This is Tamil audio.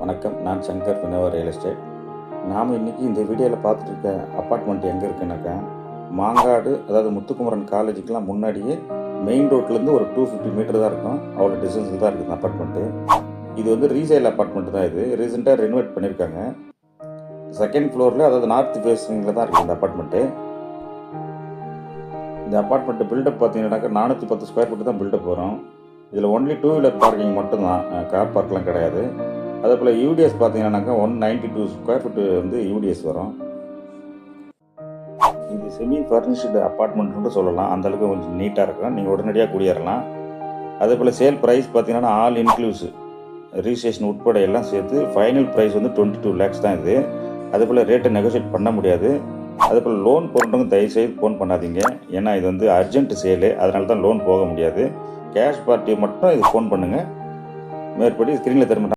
வணக்கம். நான் சங்கர் வினோவா ரியல் எஸ்டேட். நாம் இன்றைக்கி இந்த வீடியோவில் பார்த்துட்டு இருக்க அப்பார்ட்மெண்ட் எங்கே இருக்குன்னாக்கா, மாங்காடு, அதாவது முத்துக்குமரன் காலேஜுக்கெலாம் முன்னாடியே மெயின் ரோட்லேருந்து ஒரு 250 மீட்டர் தான் இருக்கும். அவ்வளோ டிஸ்டன்ஸில் தான் இருக்குது அப்பார்ட்மெண்ட்டு. இது வந்து ரீசேல் அப்பார்ட்மெண்ட் தான். இது ரீசெண்டாக ரெனோவேட் பண்ணியிருக்காங்க. செகண்ட் ஃப்ளோரில், அதாவது நார்த் ஃபேஸிங்கில் தான் இருக்குது இந்த அப்பார்ட்மெண்ட்டு. இந்த அப்பார்ட்மெண்ட்டு பில்டப் பார்த்தீங்கன்னாக்கா 410 ஸ்கொயர் ஃபீட் தான் பில்டப் வரும். இதில் ஒன்லி 2 வீலர் பார்க்கிங் மட்டும்தான், கார் பார்க்லாம் கிடையாது. அதே போல் யூடிஎஸ் பார்த்தீங்கன்னாக்கா 192 ஸ்கொயர் ஃபீட்டு வந்து யூடிஎஸ் வரும். இது செமி ஃபர்னிஷ்டு அப்பார்ட்மெண்ட்னு சொல்லலாம். அந்தளவுக்கு கொஞ்சம் நீட்டாக இருக்கும். நீங்கள் உடனடியாக குடியேறலாம். அதே போல் சேல் ப்ரைஸ் பார்த்தீங்கன்னா ஆல் இன்க்ளூசிவ், ரிஜிஸ்ட்ரேஷன் உட்பட எல்லாம் சேர்த்து ஃபைனல் ப்ரைஸ் வந்து 22 lakhs தான் இது. அதே போல் ரேட்டை நெகோஷியேட் பண்ண முடியாது. அதே போல் லோன் போடுறவங்க தயவுசெய்து ஃபோன் பண்ணாதீங்க. ஏன்னா இது வந்து அர்ஜென்ட் சேலு, அதனால தான் லோன் போக முடியாது. கேஷ் பார்ட்டி மட்டும் இது ஃபோன் பண்ணுங்கள். மேற்படி ஸ்க்ரீனில் திரும்ப